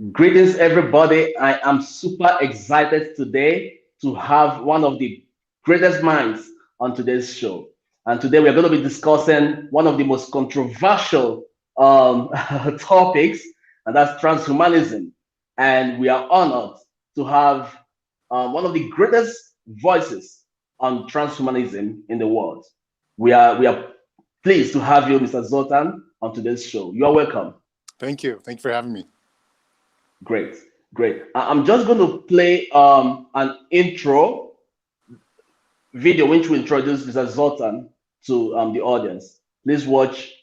Greetings, everybody. I am super excited today to have one of the greatest minds on today's show. And today we're going to be discussing one of the most controversial topics, and that's transhumanism. And we are honored to have one of the greatest voices on transhumanism in the world. We are pleased to have you, Mr. Zoltan, on today's show. You are welcome. Thank you. Thank you for having me. Great, great. I'm just going to play an intro video which will introduce Mr. Zoltan to the audience. Please watch.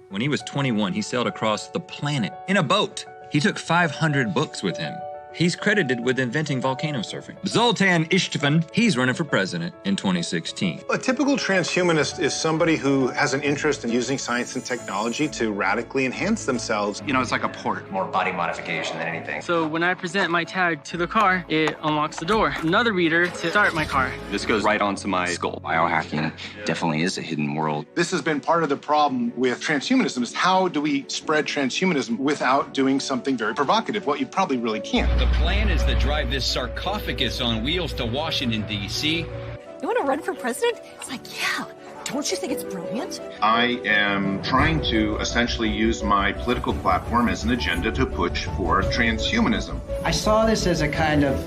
When he was 21, he sailed across the planet in a boat. He took 500 books with him. He's credited with inventing volcano surfing. Zoltan Istvan, he's running for president in 2016. A typical transhumanist is somebody who has an interest in using science and technology to radically enhance themselves. You know, it's like a port, more body modification than anything. So when I present my tag to the car, it unlocks the door. Another reader to start my car. This goes right onto my skull. Biohacking definitely is a hidden world. This has been part of the problem with transhumanism is how do we spread transhumanism without doing something very provocative? Well, you probably really can't. The plan is to drive this sarcophagus on wheels to Washington, D.C. You want to run for president? It's like, yeah. Don't you think it's brilliant? I am trying to essentially use my political platform as an agenda to push for transhumanism. I saw this as a kind of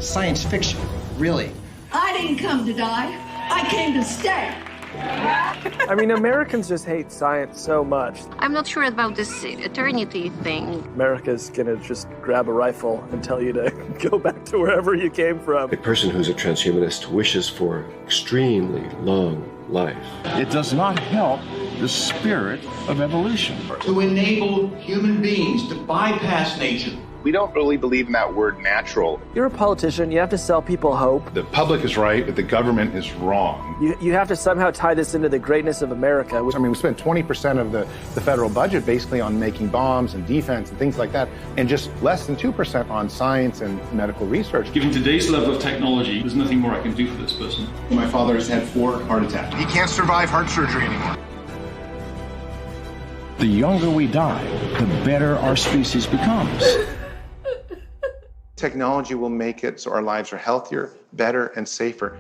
science fiction, really. I didn't come to die. I came to stay. I mean, Americans just hate science so much. I'm not sure about this eternity thing. America's gonna just grab a rifle and tell you to go back to wherever you came from. A person who's a transhumanist wishes for extremely long life. It does not help the spirit of evolution. To enable human beings to bypass nature. We don't really believe in that word natural. You're a politician, you have to sell people hope. The public is right, but the government is wrong. You have to somehow tie this into the greatness of America. I mean, we spend 20% of the federal budget basically on making bombs and defense and things like that, and just less than 2% on science and medical research. Given today's level of technology, there's nothing more I can do for this person. My father has had 4 heart attacks. He can't survive heart surgery anymore. The younger we die, the better our species becomes. Technology will make it so our lives are healthier, better, and safer.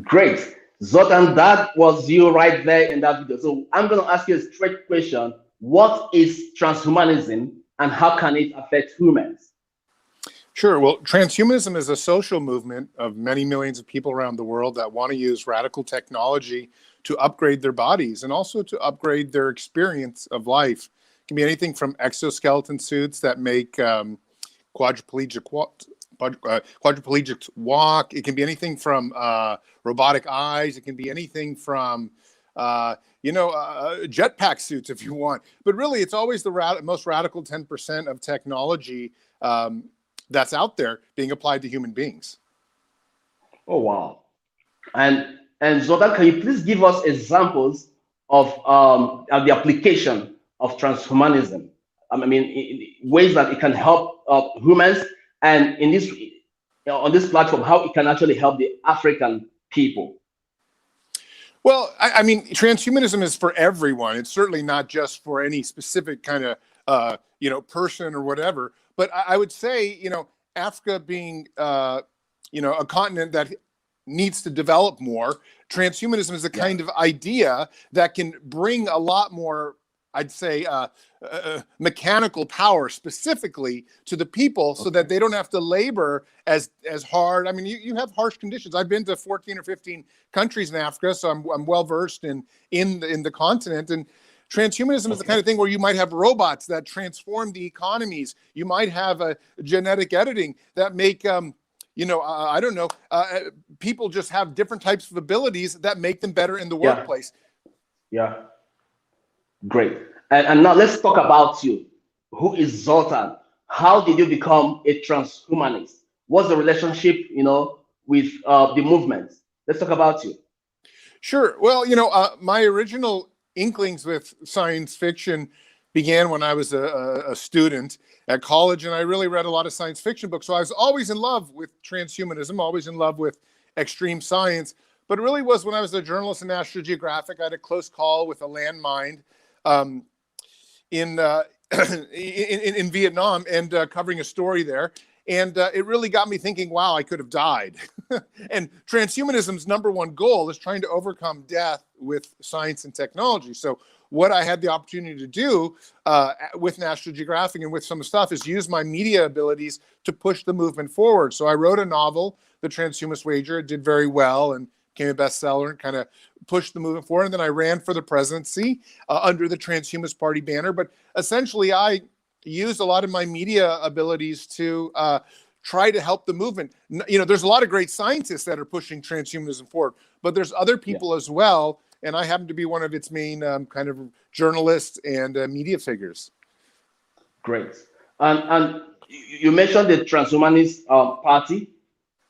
Great. Zoltan, that was you right there in that video. So I'm going to ask you a straight question. What is transhumanism and how can it affect humans? Sure. Well, transhumanism is a social movement of many millions of people around the world that want to use radical technology to upgrade their bodies and also to upgrade their experience of life. It can be anything from exoskeleton suits that make quadriplegics walk. It can be anything from robotic eyes. It can be anything from, jetpack suits if you want. But really, it's always the most radical 10% of technology that's out there being applied to human beings. Oh, wow. And Zoltan, can you please give us examples of the application of transhumanism? I mean, in ways that it can help humans, and on this platform, how it can actually help the African people. Well, I mean, transhumanism is for everyone. It's certainly not just for any specific kind of person or whatever. But I would say, Africa being a continent that needs to develop more, transhumanism is a kind of idea that can bring a lot more, I'd say, mechanical power specifically to the people so that they don't have to labor as hard. I mean, you have harsh conditions. I've been to 14 or 15 countries in Africa, so I'm well versed in the continent. And transhumanism is the kind of thing where you might have robots that transform the economies. You might have a genetic editing that make people just have different types of abilities that make them better in the workplace. Yeah. Great. And now let's talk about you. Who is Zoltan? How did you become a transhumanist? What's the relationship, with the movement? Let's talk about you. Sure. Well, my original inklings with science fiction began when I was a student at college, and I really read a lot of science fiction books. So I was always in love with transhumanism, always in love with extreme science. but it really was when I was a journalist in National Geographic. I had a close call with a landmine in in Vietnam and covering a story there. And it really got me thinking, wow, I could have died. And transhumanism's number one goal is trying to overcome death with science and technology. So what I had the opportunity to do with National Geographic and with some stuff is use my media abilities to push the movement forward. So I wrote a novel, The Transhumanist Wager. It did very well and became a bestseller and kind of pushed the movement forward. And then I ran for the presidency under the Transhumanist Party banner. But essentially, I used a lot of my media abilities to try to help the movement. You know, there's a lot of great scientists that are pushing transhumanism forward, but there's other people as well. And I happen to be one of its main kind of journalists and media figures. Great. And you mentioned the Transhumanist Party.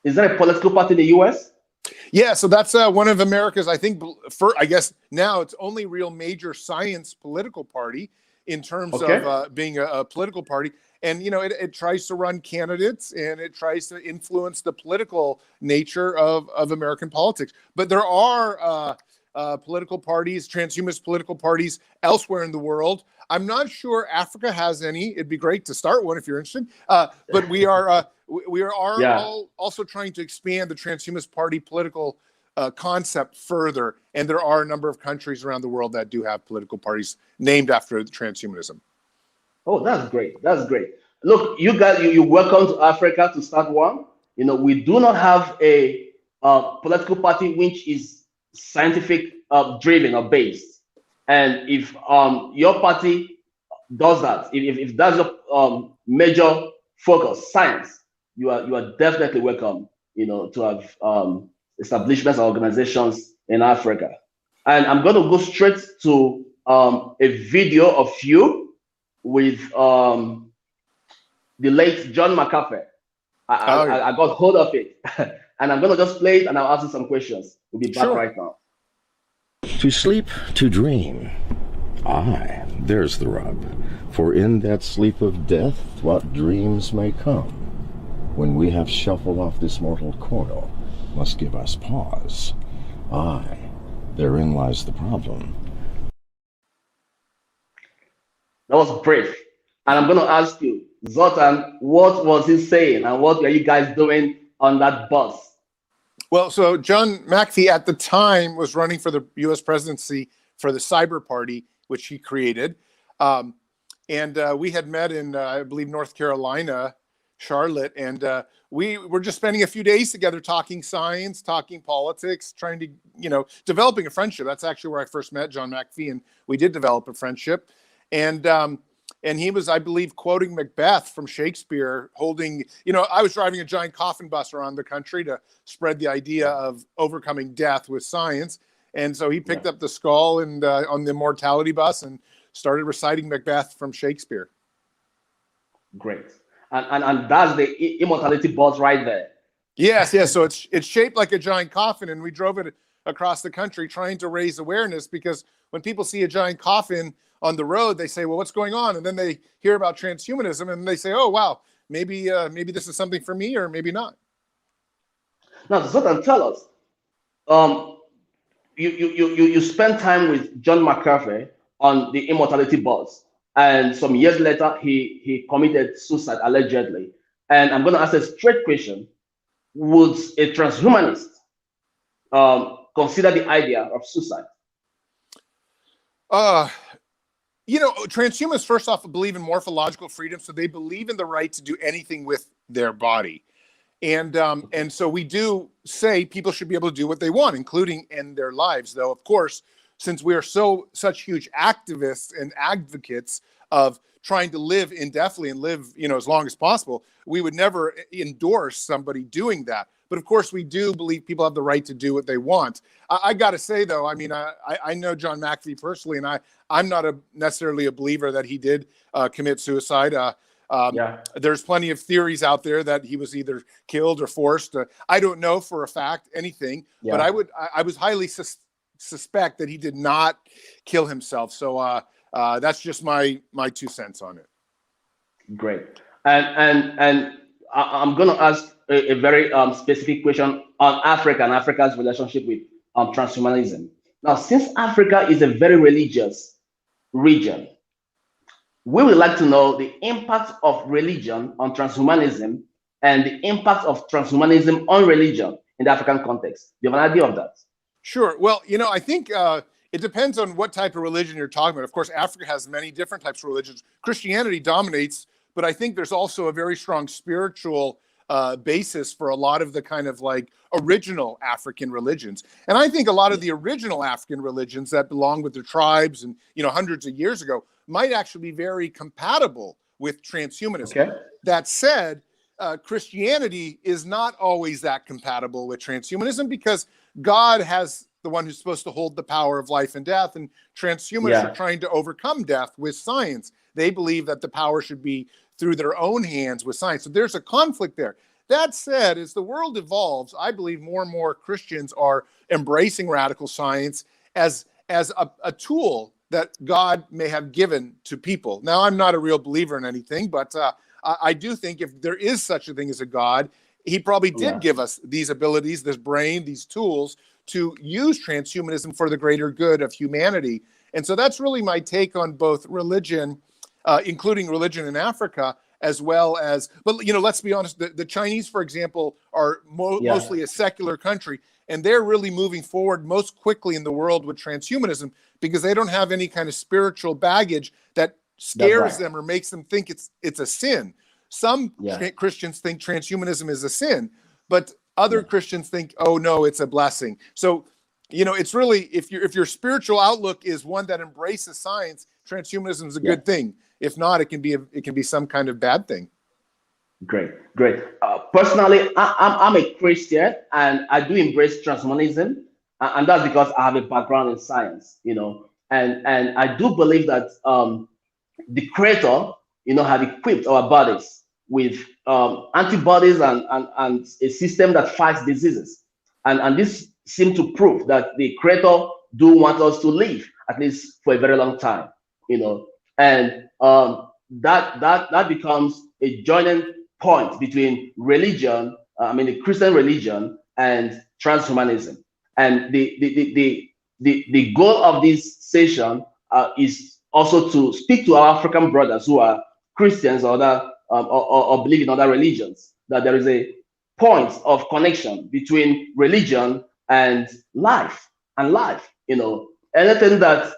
Is that a political party in the U.S.? Yeah, so that's one of America's, I think, I guess now it's only real major science political party in terms of being a political party. And, you know, it tries to run candidates and it tries to influence the political nature of American politics. But there are political parties, transhumanist political parties elsewhere in the world. I'm not sure Africa has any. It'd be great to start one if you're interested. But we are all also trying to expand the Transhumanist Party political concept further. And there are a number of countries around the world that do have political parties named after transhumanism. Oh, that's great. That's great. Look, you guys, you're welcome to Africa to start one. You know, we do not have a political party which is scientific driven or based. And if your party does that, if that's your major focus, science, you are definitely welcome, you know, to have establishments or organizations in Africa. And I'm going to go straight to a video of you with the late John McAfee. I got hold of it. And I'm going to just play it and I'll ask you some questions. We'll be back right now. To sleep, to dream. Aye, there's the rub. For in that sleep of death, what dreams may come, when we have shuffled off this mortal coil, must give us pause. Aye, therein lies the problem. That was brief. And I'm going to ask you, Zoltan, what was he saying and what were you guys doing on that bus? Well, so John McAfee at the time was running for the U.S. presidency for the Cyber Party, which he created. And we had met in, I believe, North Carolina, Charlotte. And we were just spending a few days together talking science, talking politics, trying to, you know, developing a friendship. That's actually where I first met John McAfee. And we did develop a friendship. And he was, I believe, quoting Macbeth from Shakespeare, holding, you know, I was driving a giant coffin bus around the country to spread the idea of overcoming death with science. And so he picked up the skull and on the Immortality bus and started reciting Macbeth from Shakespeare. Great. And that's the Immortality bus right there. Yes. So it's shaped like a giant coffin, and we drove it across the country trying to raise awareness, because when people see a giant coffin on the road, they say, well, what's going on? And then they hear about transhumanism and they say, oh, wow, maybe this is something for me, or maybe not. Now, Zoltan, tell us, you spent time with John McAfee on the Immortality bus, and some years later, he committed suicide, allegedly. And I'm going to ask a straight question. Would a transhumanist consider the idea of suicide? You know, transhumanists, first off, believe in morphological freedom, so they believe in the right to do anything with their body. And so we do say people should be able to do what they want, including end their lives. Though, of course, since we are such huge activists and advocates of trying to live indefinitely and live, you know, as long as possible, we would never endorse somebody doing that. But of course, we do believe people have the right to do what they want. I got to say, though, I mean, I know John McAfee personally, and I'm not necessarily a believer that he did commit suicide. There's plenty of theories out there that he was either killed or forced. I don't know for a fact anything, but I was highly suspect that he did not kill himself. So that's just my 2 cents on it. Great. And I'm going to ask a very specific question on Africa and Africa's relationship with transhumanism. Now, since Africa is a very religious region, we would like to know the impact of religion on transhumanism and the impact of transhumanism on religion in the African context. Do you have an idea of that? Sure. Well, I think it depends on what type of religion you're talking about. Of course, Africa has many different types of religions. Christianity dominates, but I think there's also a very strong spiritual basis for a lot of the kind of like original African religions. And I think a lot of the original African religions that belong with the tribes and, hundreds of years ago might actually be very compatible with transhumanism. Okay. That said, Christianity is not always that compatible with transhumanism because God has the one who's supposed to hold the power of life and death, and transhumanists are trying to overcome death with science. They believe that the power should be through their own hands with science. So there's a conflict there. That said, as the world evolves, I believe more and more Christians are embracing radical science as a tool that God may have given to people. Now, I'm not a real believer in anything, but I do think if there is such a thing as a God, he probably did give us these abilities, this brain, these tools to use transhumanism for the greater good of humanity. And so that's really my take on both religion, including religion in Africa, as well as, but let's be honest, the Chinese, for example, are mostly a secular country, and they're really moving forward most quickly in the world with transhumanism because they don't have any kind of spiritual baggage that scares them or makes them think it's a sin. Some Christians think transhumanism is a sin, but other Christians think, oh no, it's a blessing. So, it's really, if your spiritual outlook is one that embraces science, transhumanism is a good thing. If not, it can be some kind of bad thing. Great. Personally, I'm a Christian and I do embrace transhumanism, and that's because I have a background in science, and I do believe that the Creator, had equipped our bodies with antibodies and a system that fights diseases, and this seems to prove that the Creator do want us to live at least for a very long time, and that becomes a joining point between religion, the Christian religion, and transhumanism. And the goal of this session is also to speak to our African brothers who are Christians or believe in other religions, that there is a point of connection between religion and life. Anything that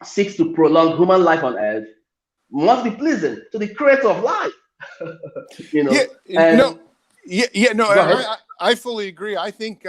seeks to prolong human life on earth must be pleasing to the Creator of life. I fully agree. I think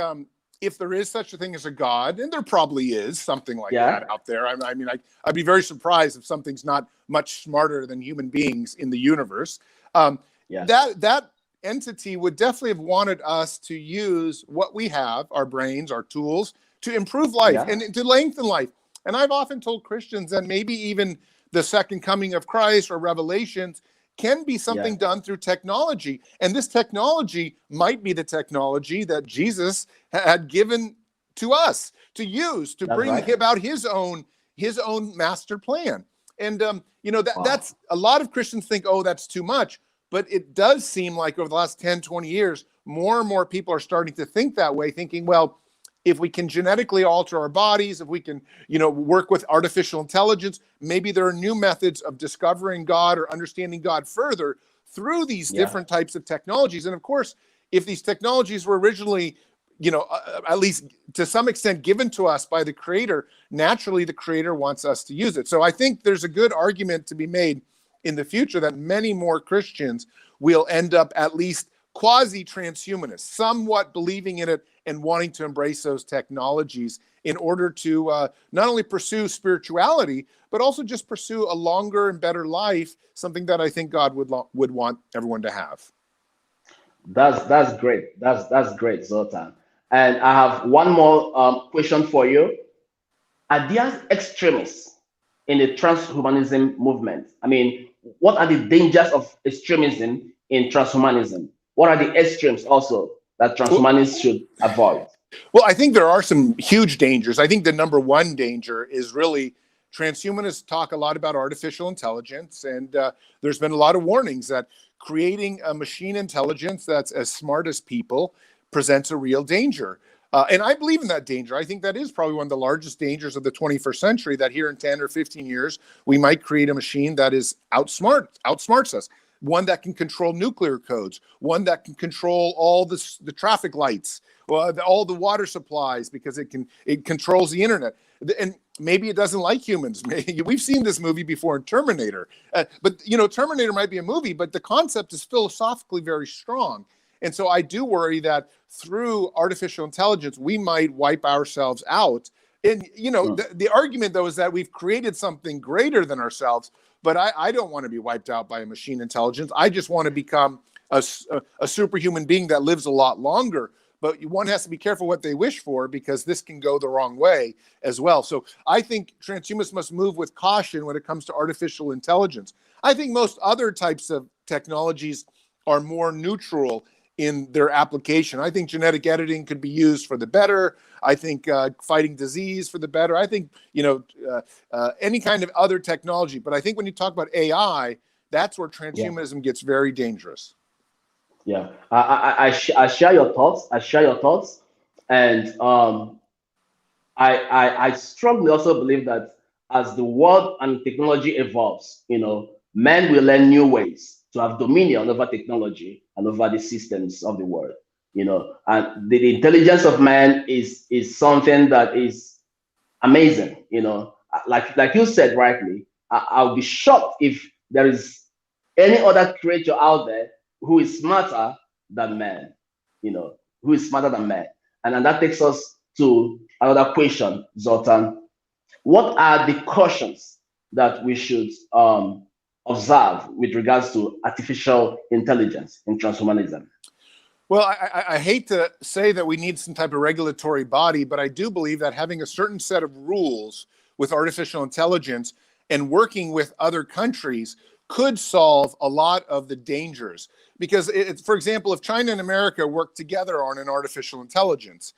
if there is such a thing as a God, and there probably is something like that out there. I'd be very surprised if something's not much smarter than human beings in the universe. That entity would definitely have wanted us to use what we have, our brains, our tools, to improve life and to lengthen life. And I've often told Christians that maybe even the second coming of Christ or Revelations can be something done through technology. And this technology might be the technology that Jesus had given to us to use to bring about his own master plan. And that's a lot of Christians think, oh, that's too much. But it does seem like over the last 10, 20 years, more and more people are starting to think that way, thinking, well, if we can genetically alter our bodies, if we can, work with artificial intelligence, maybe there are new methods of discovering God or understanding God further through these different types of technologies. And of course, if these technologies were originally, at least to some extent given to us by the Creator, naturally the Creator wants us to use it. So I think there's a good argument to be made in the future that many more Christians will end up at least quasi-transhumanists, somewhat believing in it and wanting to embrace those technologies in order to not only pursue spirituality, but also just pursue a longer and better life, something that I think God would want everyone to have. That's great. That's great, Zoltan. And I have one more question for you. Are there extremists in the transhumanism movement? What are the dangers of extremism in transhumanism? What are the extremes also that transhumanists should avoid? Well, I think there are some huge dangers. I think the number one danger is really transhumanists talk a lot about artificial intelligence, and there's been a lot of warnings that creating a machine intelligence that's as smart as people presents a real danger. And I believe in that danger. I think that is probably one of the largest dangers of the 21st century, that here in 10 or 15 years, we might create a machine that is outsmarts us. One that can control nuclear codes, one that can control all the traffic lights, all the water supplies, because it controls the internet. And maybe it doesn't like humans. We've seen this movie before in Terminator. But Terminator might be a movie, but the concept is philosophically very strong. And so I do worry that through artificial intelligence, we might wipe ourselves out. And, the argument, though, is that we've created something greater than ourselves. But I don't want to be wiped out by a machine intelligence. I just want to become a superhuman being that lives a lot longer. But one has to be careful what they wish for, because this can go the wrong way as well. So I think transhumanists must move with caution when it comes to artificial intelligence. I think most other types of technologies are more neutral in their application. I think genetic editing could be used for the better. I think fighting disease for the better. I think, any kind of other technology. But I think when you talk about AI, that's where transhumanism gets very dangerous. Yeah, I share your thoughts. And I strongly also believe that as the world and technology evolves, men will learn new ways to have dominion over technology and over the systems of the world. And the intelligence of man is something that is amazing. Like you said rightly, I'll be shocked if there is any other creature out there who is smarter than man, who is smarter than man. And that takes us to another question, Zoltan. What are the cautions that we should observe with regards to artificial intelligence in transhumanism? Well, I hate to say that we need some type of regulatory body, but I do believe that having a certain set of rules with artificial intelligence and working with other countries could solve a lot of the dangers. Because, for example, if China and America worked together on an artificial intelligence,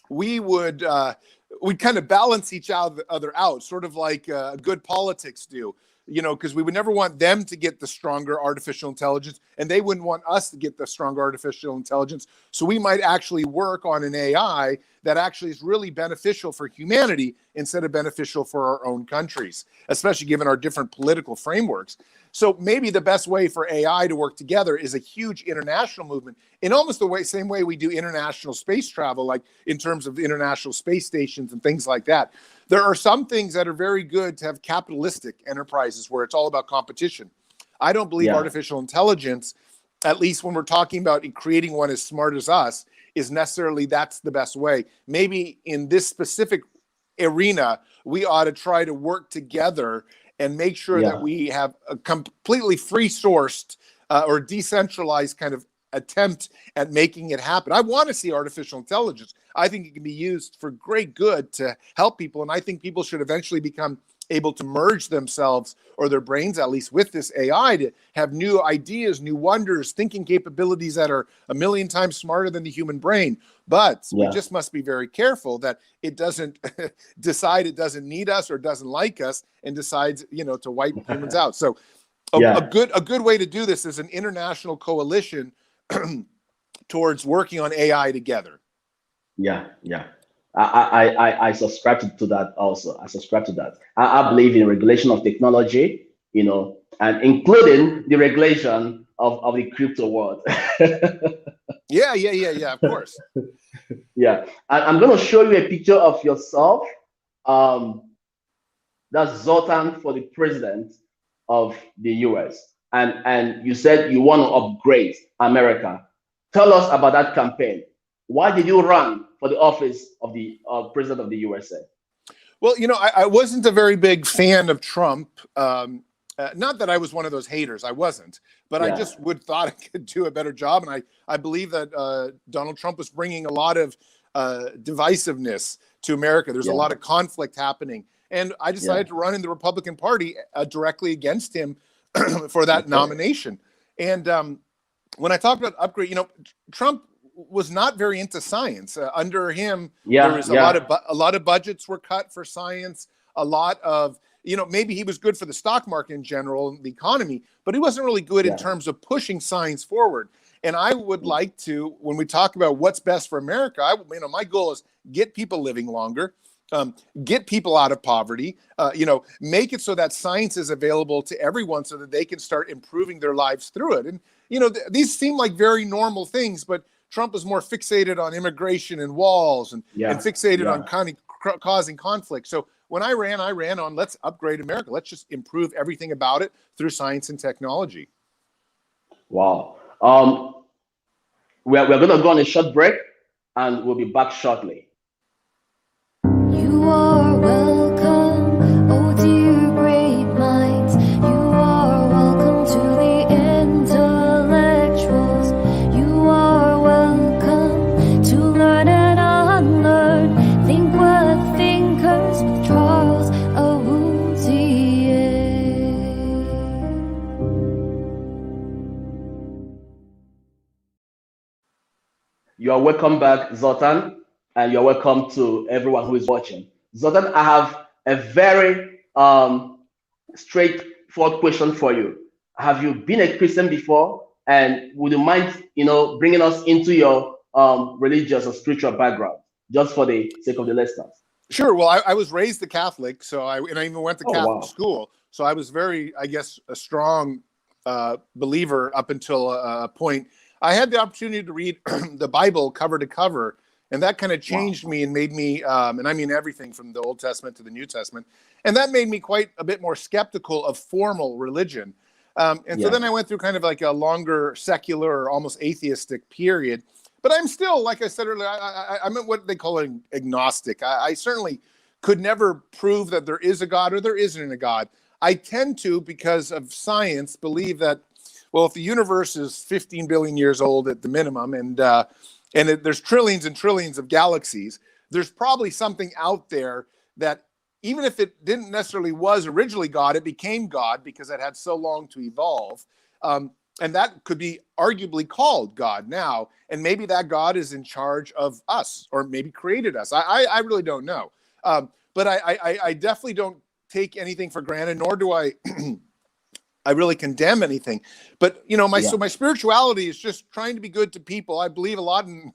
we'd kind of balance each other out, sort of like good politics do. Because we would never want them to get the stronger artificial intelligence, and they wouldn't want us to get the stronger artificial intelligence. So we might actually work on an AI that actually is really beneficial for humanity instead of beneficial for our own countries, especially given our different political frameworks. So maybe the best way for AI to work together is a huge international movement, in almost the same way we do international space travel, like in terms of the international space stations and things like that. There are some things that are very good to have capitalistic enterprises where it's all about competition. I don't believe artificial intelligence, at least when we're talking about creating one as smart as us, is necessarily that's the best way. Maybe in this specific arena, we ought to try to work together and make sure that we have a completely free-sourced or decentralized kind of attempt at making it happen. I want to see artificial intelligence. I think it can be used for great good to help people, and I think people should eventually become able to merge themselves, or their brains at least, with this AI to have new ideas, new wonders, thinking capabilities that are a million times smarter than the human brain. But we just must be very careful that it doesn't decide it doesn't need us or doesn't like us and decides, to wipe humans out. So a good way to do this is an international coalition towards working on AI together. I subscribe to that also. I subscribe to that. I believe in regulation of technology, and including the regulation of the crypto world. Yeah, of course. I'm going to show you a picture of yourself. That's Zoltan for the president of the US. And you said you want to upgrade America. Tell us about that campaign. Why did you run for the office of the president of the USA? Well, I wasn't a very big fan of Trump. Not that I was one of those haters. I wasn't. But I just thought I could do a better job. And I believe that Donald Trump was bringing a lot of divisiveness to America. There's a lot of conflict happening. And I decided to run in the Republican Party directly against him for that nomination. And when I talk about upgrade, Trump was not very into science. Under him, there was a lot of budgets were cut for science. A lot of, maybe he was good for the stock market in general and the economy, but he wasn't really good in terms of pushing science forward. And I would like to, when we talk about what's best for America, my goal is get people living longer, get people out of poverty, make it so that science is available to everyone so that they can start improving their lives through it. And, these seem like very normal things, but Trump is more fixated on immigration and walls and fixated on causing conflict. So when I ran on let's upgrade America. Let's just improve everything about it through science and technology. Wow. We're going to go on a short break and we'll be back shortly. You are welcome, oh dear great minds. You are welcome to the intellectuals. You are welcome to learn and unlearn. Think what thinkers with Charles Awuzie. You are welcome back, Zoltan, and you're welcome to everyone who is watching. Zoltan, I have a very straightforward question for you. Have you been a Christian before? And would you mind, bringing us into your religious or spiritual background, just for the sake of the listeners? Sure. Well, I was raised a Catholic, and I even went to Catholic school. So I was very, I guess, a strong believer up until a point. I had the opportunity to read the Bible cover to cover, and that kind of changed me and made me, and I mean everything from the Old Testament to the New Testament, and that made me quite a bit more skeptical of formal religion. So then I went through kind of like a longer secular or almost atheistic period. But I'm still, like I said earlier, I'm what they call an agnostic. I certainly could never prove that there is a God or there isn't a God. I tend to, because of science, believe that, well, if the universe is 15 billion years old at the minimum, and there's trillions and trillions of galaxies, there's probably something out there that, even if it didn't necessarily was originally God, it became God because it had so long to evolve. And that could be arguably called God now. And maybe that God is in charge of us, or maybe created us. I really don't know. But I definitely don't take anything for granted, nor do I I really condemn anything. But, so my spirituality is just trying to be good to people. I believe a lot in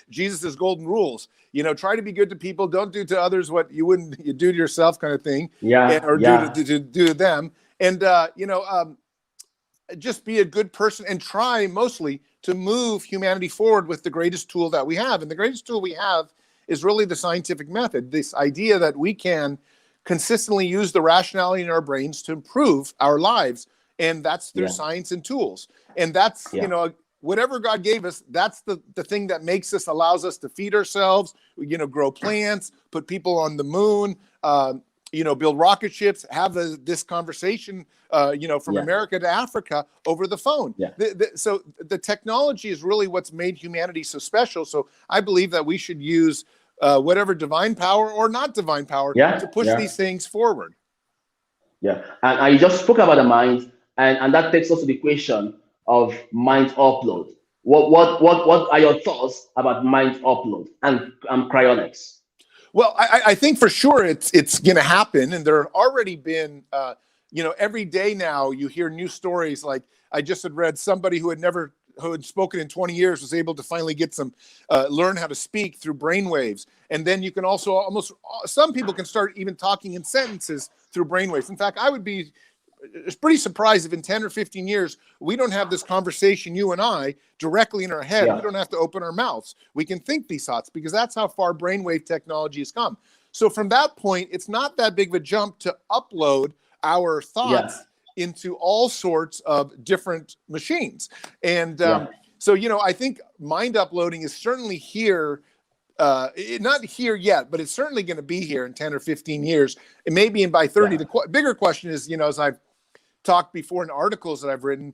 Jesus's golden rules. Try to be good to people. Don't do to others what you do to yourself, kind of thing. Do to them. And, just be a good person and try mostly to move humanity forward with the greatest tool that we have. And the greatest tool we have is really the scientific method. This idea that we can consistently use the rationality in our brains to improve our lives. And that's through science and tools. And that's, whatever God gave us, that's the thing that allows us to feed ourselves, grow plants, put people on the moon, build rocket ships, have this conversation, from America to Africa over the phone. So the technology is really what's made humanity so special. So I believe that we should use whatever divine power or not divine power to push these things forward. Yeah, and I just spoke about the mind, and that takes us to the question of mind upload. What are your thoughts about mind upload and cryonics? Well, I think for sure it's going to happen, and there have already been, every day now you hear new stories. Like I just had read somebody who had spoken in 20 years was able to finally get learn how to speak through brainwaves. And then you can also some people can start even talking in sentences through brainwaves. In fact, I would be pretty surprised if in 10 or 15 years, we don't have this conversation, you and I, directly in our head. We don't have to open our mouths. We can think these thoughts because that's how far brainwave technology has come. So from that point, it's not that big of a jump to upload our thoughts into all sorts of different machines. And so, I think mind uploading is certainly here. Not here yet, but it's certainly going to be here in 10 or 15 years. It may be in by 30. The bigger question is, as I've talked before in articles that I've written,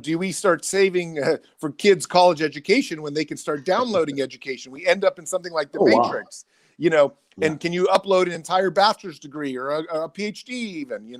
do we start saving for kids' college education when they can start downloading education? We end up in something like the Matrix, and can you upload an entire bachelor's degree or a PhD even,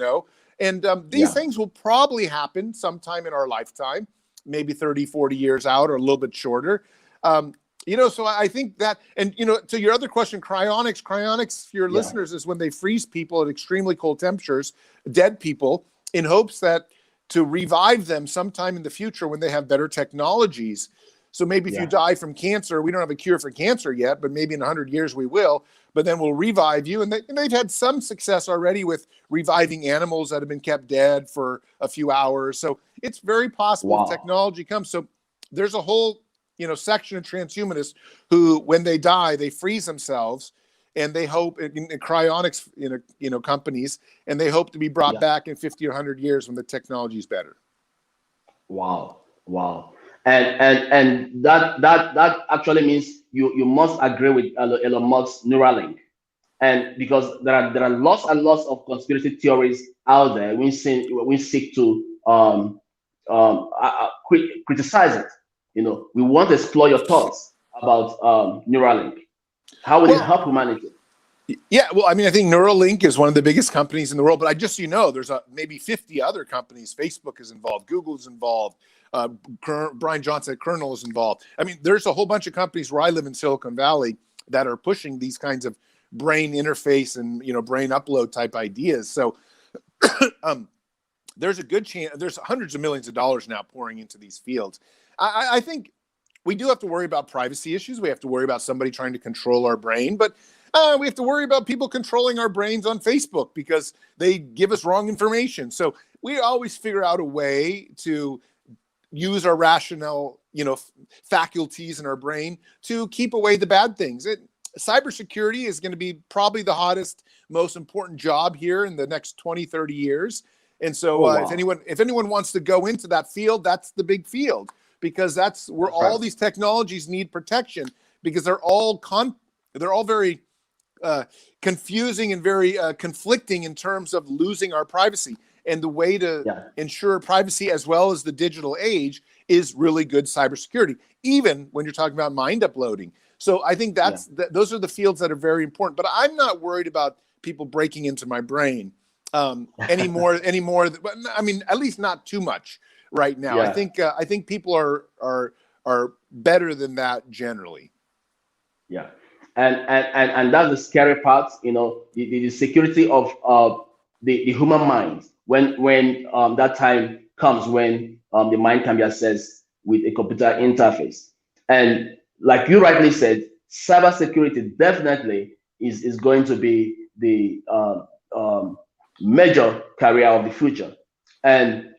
and these things will probably happen sometime in our lifetime, maybe 30, 40 years out or a little bit shorter. So I think that, and, to your other question, cryonics for your listeners is when they freeze people at extremely cold temperatures, dead people, in hopes that to revive them sometime in the future when they have better technologies. So maybe if you die from cancer, we don't have a cure for cancer yet, but maybe in 100 years we will. But then we'll revive you. And they've had some success already with reviving animals that have been kept dead for a few hours. So it's very possible if technology comes. So there's a whole, section of transhumanists who, when they die, they freeze themselves, and they hope in cryonics, companies, and they hope to be brought back in 50 or 100 years when the technology is better. Wow. And that actually means you must agree with Elon Musk's Neuralink, and because there are lots and lots of conspiracy theories out there, we seek to criticize it. We want to explore your thoughts about Neuralink. How will it help humanity? Yeah, well, I mean, I think Neuralink is one of the biggest companies in the world, but there's maybe 50 other companies. Facebook is involved, Google is involved, Brian Johnson at Kernel is involved. I mean, there's a whole bunch of companies where I live in Silicon Valley that are pushing these kinds of brain interface and, brain upload type ideas. So there's a good chance, there's hundreds of millions of dollars now pouring into these fields. I think we do have to worry about privacy issues. We have to worry about somebody trying to control our brain, but we have to worry about people controlling our brains on Facebook because they give us wrong information. So we always figure out a way to use our rational, faculties in our brain to keep away the bad things. Cybersecurity is going to be probably the hottest, most important job here in the next 20, 30 years. And so if anyone wants to go into that field, that's the big field, because that's where all these technologies need protection, because they're all very confusing and very conflicting in terms of losing our privacy. And the way to ensure privacy as well as the digital age is really good cybersecurity, even when you're talking about mind uploading. So I think those are the fields that are very important. But I'm not worried about people breaking into my brain anymore. I mean, at least not too much right now. I think people are better than that generally. Yeah. And that's the scary part, the security of the human mind. When that time comes, when the mind can be accessed with a computer interface. And like you rightly said, cybersecurity definitely is going to be the major career of the future. And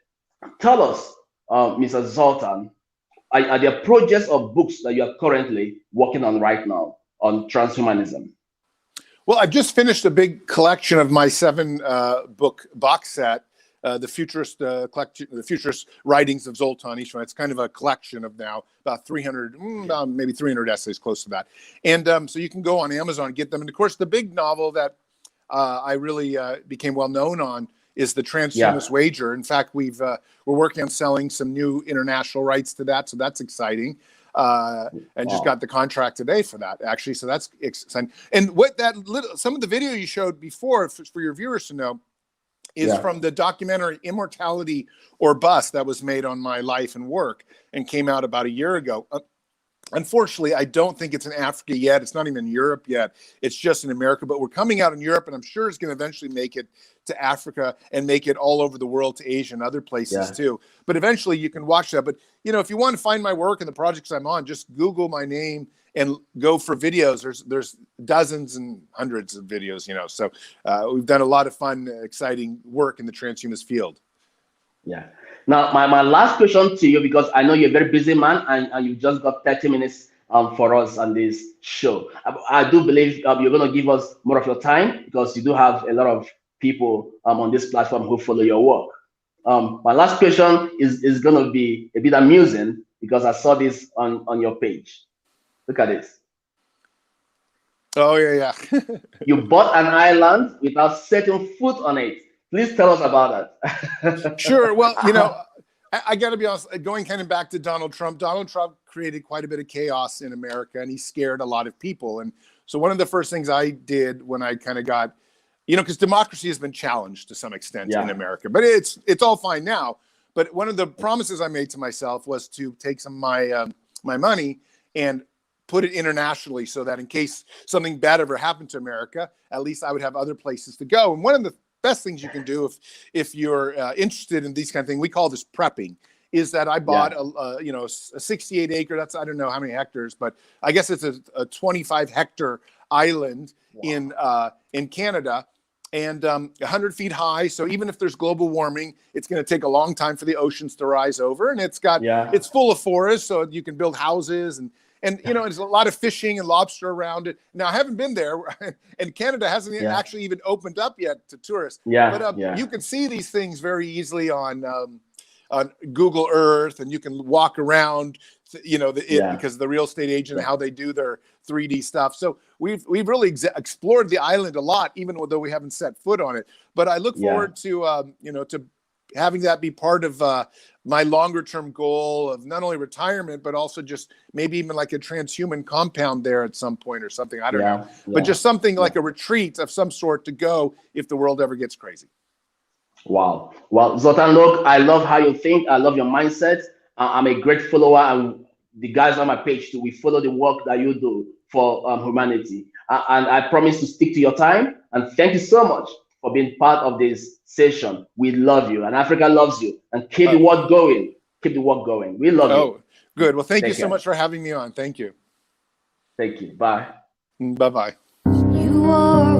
tell us, Mr. Zoltan, are there projects or books that you are currently working on right now on transhumanism? Well, I've just finished a big collection of my 7-book box set, the Futurist Writings of Zoltan Ishvan. It's kind of a collection of now about 300, maybe 300 essays, close to that. And so you can go on Amazon and get them. And of course, the big novel that I really became well known on is the Transhumanist Wager. In fact, we're working on selling some new international rights to that, so that's exciting. And just got the contract today for that, actually. So that's exciting. And what some of the video you showed before, for your viewers to know, is from the documentary Immortality or Bust that was made on my life and work and came out about a year ago. Unfortunately, I don't think it's in Africa yet. It's not even in Europe yet. It's just in America. But we're coming out in Europe, and I'm sure it's going to eventually make it to Africa and make it all over the world, to Asia and other places too. But eventually you can watch that. But, if you want to find my work and the projects I'm on, just Google my name and go for videos. There's dozens and hundreds of videos, So we've done a lot of fun, exciting work in the transhumanist field. Yeah. Now, my last question to you, because I know you're a very busy man and you've just got 30 minutes for us on this show. I do believe you're going to give us more of your time, because you do have a lot of people on this platform who follow your work. My last question is going to be a bit amusing, because I saw this on your page. Look at this. Oh, yeah. You bought an island without setting foot on it. Please tell us about that. Sure. Well, I got to be honest, going kind of back to Donald Trump. Donald Trump created quite a bit of chaos in America, and he scared a lot of people. And so one of the first things I did when I kind of got, because democracy has been challenged to some extent in America, but it's all fine now. But one of the promises I made to myself was to take some of my money and put it internationally, so that in case something bad ever happened to America, at least I would have other places to go. And one of the best things you can do if you're interested in these kind of things, we call this prepping, is that I bought a 68 acre, that's, I don't know how many hectares, but I guess it's a 25 hectare island in Canada, and 100 feet high. So even if there's global warming, it's going to take a long time for the oceans to rise over. And it's got, it's full of forests, so you can build houses, and there's a lot of fishing and lobster around it. Now, I haven't been there, and Canada hasn't actually even opened up yet to tourists. But you can see these things very easily on Google Earth, and you can walk around, because of the real estate agent, how they do their 3D stuff. So we've really explored the island a lot, even though we haven't set foot on it. But I look forward to to having that be part of my longer term goal of not only retirement, but also just maybe even like a transhuman compound there at some point or something. I don't know, but just something like a retreat of some sort to go if the world ever gets crazy. Wow. Well, Zoltan, look, I love how you think. I love your mindset. I'm a great follower, and the guys on my page too. We follow the work that you do for humanity, and I promise to stick to your time. And thank you so much for being part of this session. We love you, and Africa loves you. And keep the work going. Keep the work going. We love you. Good. Well, thank you so much for having me on. Thank you. Thank you. Bye. Bye-bye. You are